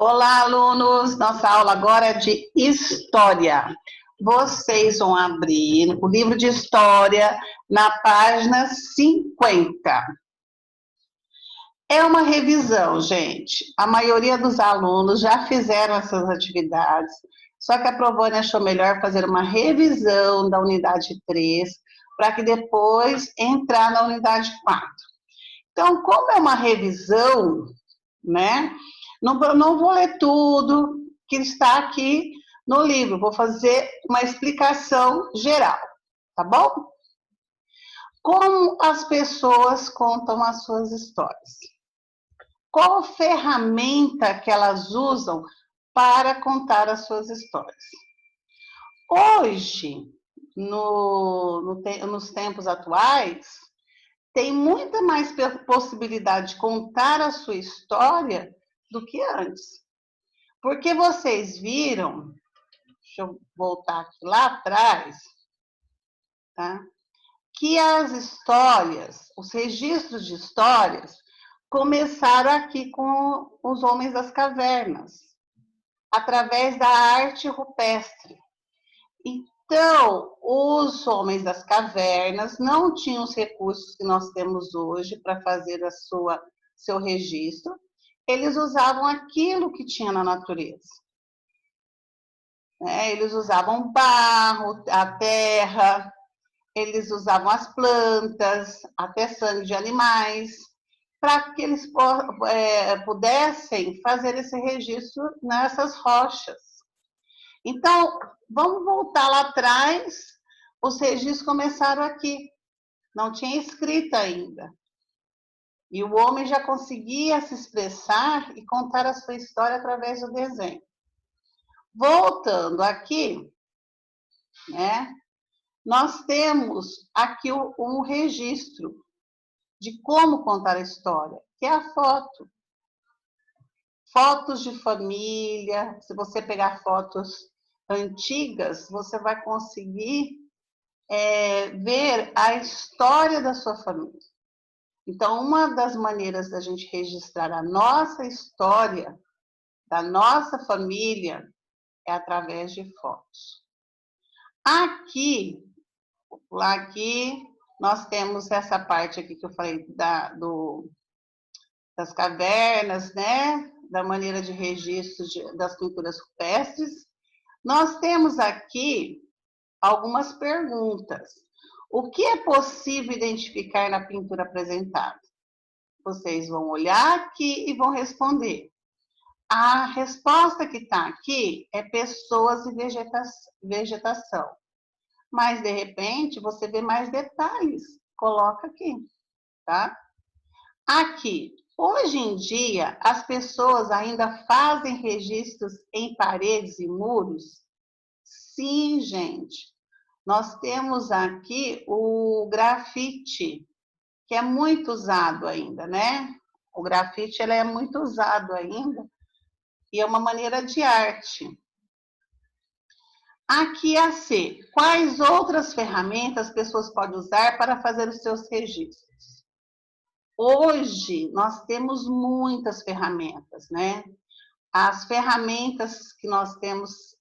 Olá, alunos! Nossa aula agora é de História. Vocês vão abrir o livro de História na página 50. É uma revisão, gente. A maioria dos alunos já fizeram essas atividades, só que a Provone achou melhor fazer uma revisão da unidade 3, para que depois entrar na unidade 4. Então, como é uma revisão, né? Não vou ler tudo que está aqui no livro, vou fazer uma explicação geral, tá bom? Como as pessoas contam as suas histórias? Qual ferramenta que elas usam para contar as suas histórias? Hoje, nos tempos atuais, tem muita mais possibilidade de contar a sua história do que antes. Porque vocês viram, deixa eu voltar aqui lá atrás, tá? Que as histórias, os registros de histórias, começaram aqui com os homens das cavernas, através da arte rupestre. Então, os homens das cavernas não tinham os recursos que nós temos hoje para fazer seu registro, eles usavam aquilo que tinha na natureza. Eles usavam barro, a terra, eles usavam as plantas, até sangue de animais, para que eles pudessem fazer esse registro nessas rochas. Então, vamos voltar lá atrás, os registros começaram aqui, não tinha escrita ainda. E o homem já conseguia se expressar e contar a sua história através do desenho. Voltando aqui, né, nós temos aqui um registro de como contar a história, que é a foto. Fotos de família, se você pegar fotos antigas, você vai conseguir ver a história da sua família. Então, uma das maneiras da gente registrar a nossa história, da nossa família, é através de fotos. Aqui, nós temos essa parte aqui que eu falei das cavernas, né? Da maneira de registro das pinturas rupestres. Nós temos aqui algumas perguntas. O que é possível identificar na pintura apresentada? Vocês vão olhar aqui e vão responder. A resposta que está aqui é pessoas e vegetação. Mas, de repente, você vê mais detalhes. Coloca aqui, tá? Aqui, hoje em dia, as pessoas ainda fazem registros em paredes e muros? Sim, gente. Nós temos aqui o grafite, que é muito usado ainda, né? O grafite ele é muito usado ainda e é uma maneira de arte. Aqui a C. Quais outras ferramentas as pessoas podem usar para fazer os seus registros? Hoje, nós temos muitas ferramentas, né? As ferramentas que nós temos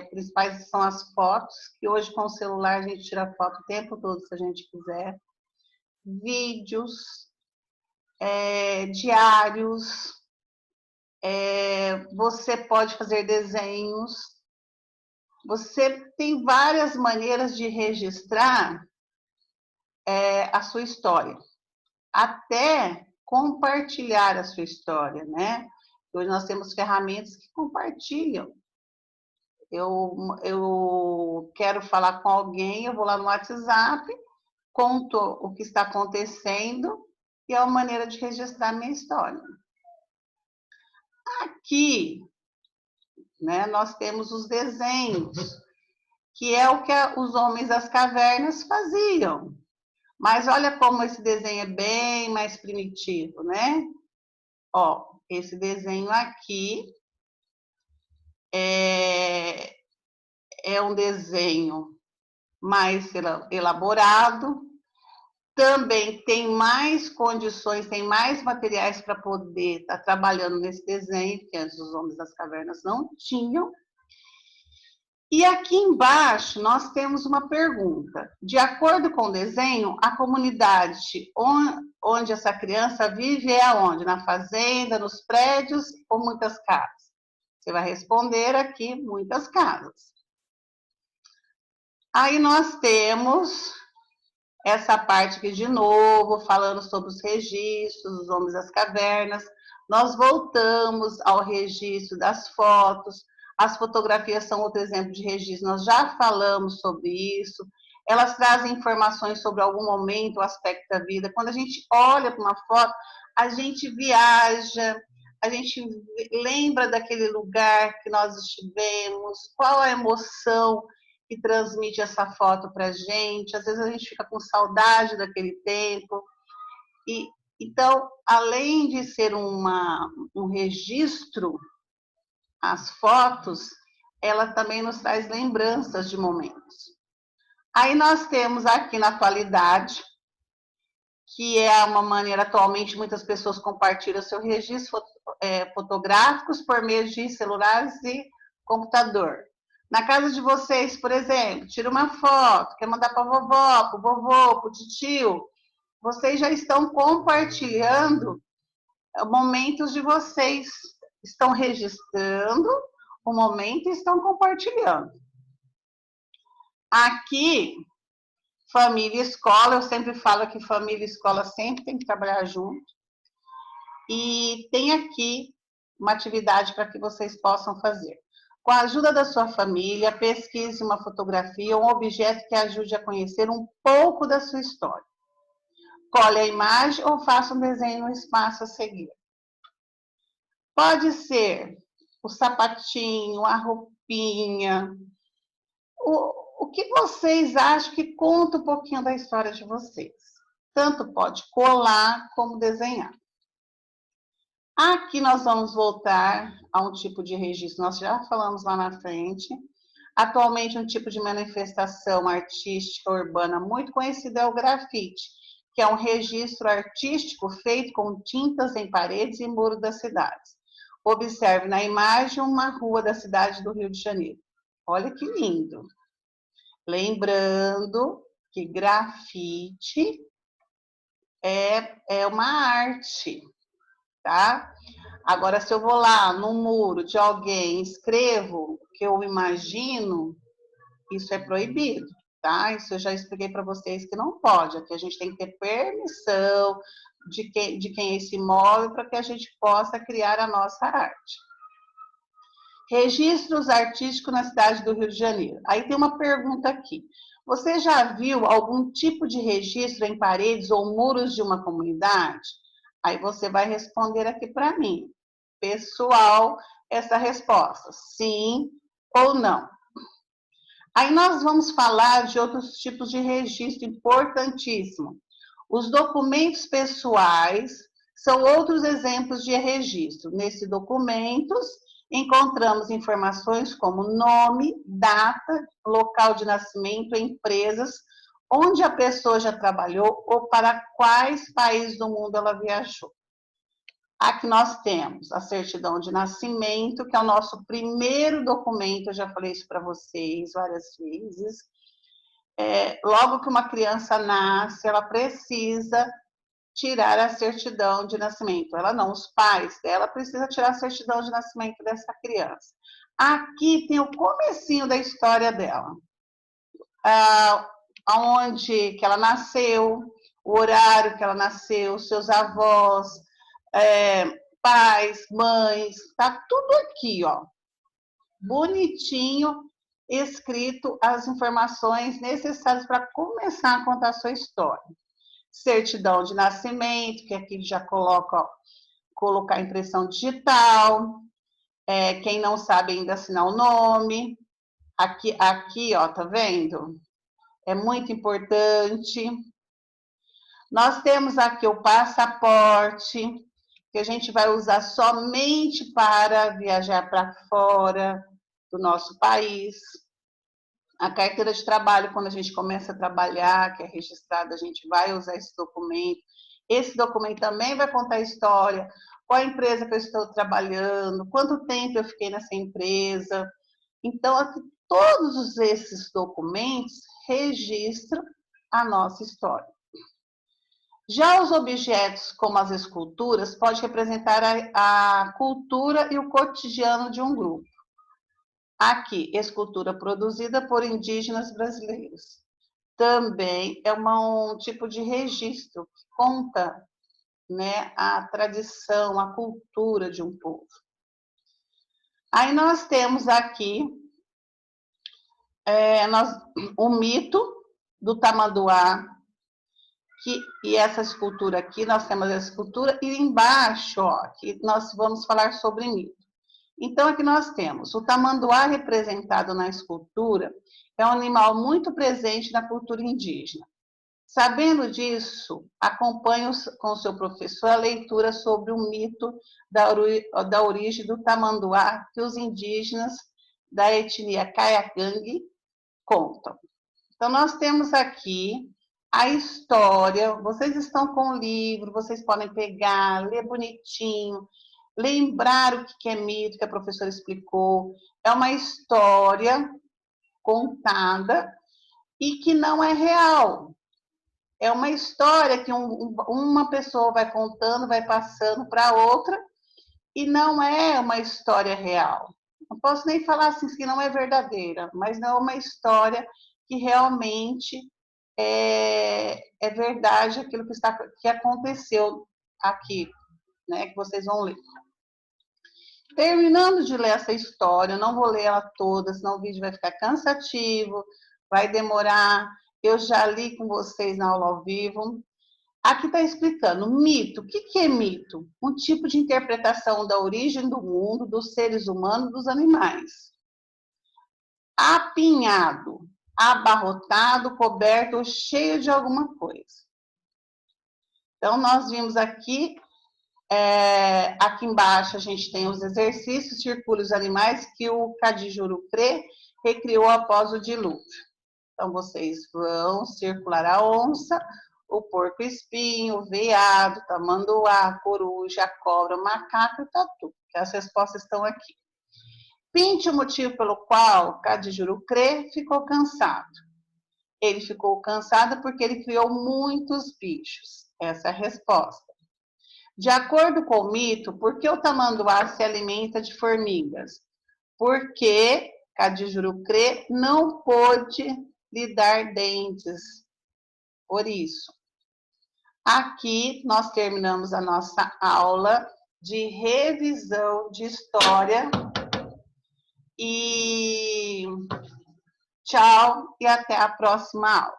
principais são as fotos, que hoje com o celular a gente tira foto o tempo todo, se a gente quiser. Vídeos, diários, você pode fazer desenhos. Você tem várias maneiras de registrar a sua história. Até compartilhar a sua história, né? Hoje nós temos ferramentas que compartilham. Eu quero falar com alguém, eu vou lá no WhatsApp, conto o que está acontecendo e é uma maneira de registrar minha história. Aqui, né, nós temos os desenhos, que é o que os homens das cavernas faziam. Mas olha como esse desenho é bem mais primitivo, né? Ó, esse desenho aqui é um desenho mais elaborado. também tem mais condições, tem mais materiais para poder estar trabalhando nesse desenho, que antes os homens das cavernas não tinham. E aqui embaixo nós temos uma pergunta. De acordo com o desenho, a comunidade onde essa criança vive é aonde? Na fazenda, nos prédios ou muitas casas? Você vai responder aqui, muitas casas. Aí nós temos essa parte aqui de novo, falando sobre os registros, os homens das cavernas. Nós voltamos ao registro das fotos. As fotografias são outro exemplo de registro, nós já falamos sobre isso. Elas trazem informações sobre algum momento, o aspecto da vida. Quando a gente olha para uma foto, a gente viaja, a gente lembra daquele lugar que nós estivemos, qual a emoção que transmite essa foto para a gente. Às vezes a gente fica com saudade daquele tempo. E, então, além de ser um registro, as fotos, ela também nos traz lembranças de momentos. Aí nós temos aqui na atualidade, que é uma maneira, atualmente, muitas pessoas compartilham seu registro fotográficos por meio de celulares e computador. Na casa de vocês, por exemplo, tira uma foto, quer mandar para a vovó, para o vovô, para o tio, vocês já estão compartilhando momentos de vocês, estão registrando o momento e estão compartilhando. Aqui, família e escola, eu sempre falo que família e escola sempre tem que trabalhar junto. E tem aqui uma atividade para que vocês possam fazer. Com a ajuda da sua família, pesquise uma fotografia ou um objeto que ajude a conhecer um pouco da sua história. Colhe a imagem ou faça um desenho no espaço a seguir. Pode ser o sapatinho, a roupinha, o que vocês acham que conta um pouquinho da história de vocês. Tanto pode colar como desenhar. Aqui nós vamos voltar a um tipo de registro, nós já falamos lá na frente. Atualmente, um tipo de manifestação artística urbana muito conhecido é o grafite, que é um registro artístico feito com tintas em paredes e muros das cidades. Observe na imagem uma rua da cidade do Rio de Janeiro. Olha que lindo! Lembrando que grafite é uma arte, tá? Agora, se eu vou lá no muro de alguém, escrevo o que eu imagino, isso é proibido, tá? Isso eu já expliquei para vocês que não pode. Aqui a gente tem que ter permissão de quem é esse imóvel para que a gente possa criar a nossa arte. Registros artísticos na cidade do Rio de Janeiro. Aí tem uma pergunta aqui. Você já viu algum tipo de registro em paredes ou muros de uma comunidade? Aí você vai responder aqui para mim. Pessoal, essa resposta, sim ou não. Aí nós vamos falar de outros tipos de registro importantíssimo. Os documentos pessoais são outros exemplos de registro. Nesses documentos, encontramos informações como nome, data, local de nascimento, empresas, onde a pessoa já trabalhou ou para quais países do mundo ela viajou. Aqui nós temos a certidão de nascimento, que é o nosso primeiro documento, eu já falei isso para vocês várias vezes. Logo que uma criança nasce, ela precisa tirar a certidão de nascimento. Ela não, os pais dela precisam tirar a certidão de nascimento dessa criança. Aqui tem o comecinho da história dela. Aonde que ela nasceu, o horário que ela nasceu, seus avós, pais, mães, tá tudo aqui, ó, bonitinho, escrito as informações necessárias para começar a contar a sua história. Certidão de nascimento, que aqui já coloca, ó, colocar impressão digital, quem não sabe ainda assinar o nome, aqui, ó, tá vendo? É muito importante. Nós temos aqui o passaporte, que a gente vai usar somente para viajar para fora do nosso país. A carteira de trabalho, quando a gente começa a trabalhar, que é registrada, a gente vai usar esse documento. Esse documento também vai contar a história, qual a empresa que eu estou trabalhando, quanto tempo eu fiquei nessa empresa. Então, aqui, todos esses documentos registram a nossa história. Já os objetos, como as esculturas, pode representar a cultura e o cotidiano de um grupo. Aqui, escultura produzida por indígenas brasileiros. Também é um tipo de registro que conta, né, a tradição, a cultura de um povo. Aí nós temos aqui o mito do tamanduá, e essa escultura aqui, nós temos essa escultura, e embaixo, ó, aqui nós vamos falar sobre mito. Então, aqui nós temos o tamanduá representado na escultura, é um animal muito presente na cultura indígena. Sabendo disso, acompanhe com o seu professor a leitura sobre o mito da origem do tamanduá que os indígenas da etnia Caiagangue contam. Então, nós temos aqui a história. Vocês estão com o livro, vocês podem pegar, ler bonitinho, lembrar o que é mito, que a professora explicou. É uma história contada e que não é real. É uma história que uma pessoa vai contando, vai passando para outra, e não é uma história real. Não posso nem falar assim que não é verdadeira, mas não é uma história que realmente é verdade aquilo que aconteceu aqui, né, que vocês vão ler. Terminando de ler essa história, eu não vou ler ela toda, senão o vídeo vai ficar cansativo, vai demorar. Eu já li com vocês na aula ao vivo. Aqui está explicando, mito. O que é mito? Um tipo de interpretação da origem do mundo, dos seres humanos, dos animais. Apinhado, abarrotado, coberto ou cheio de alguma coisa. Então, nós vimos aqui, aqui embaixo a gente tem os exercícios, circule os animais que o Cadijurucrê recriou após o dilúvio. Então, vocês vão circular a onça, o porco-espinho, o veado, tamanduá, a coruja, a cobra, o macaco e o tatu. As respostas estão aqui. Pinte o motivo pelo qual Cadijurucrê ficou cansado. Ele ficou cansado porque ele criou muitos bichos. Essa é a resposta. De acordo com o mito, por que o tamanduá se alimenta de formigas? Porque Cadijurucrê não pôde lhe dar dentes. Por isso. Aqui nós terminamos a nossa aula de revisão de história. E tchau e até a próxima aula.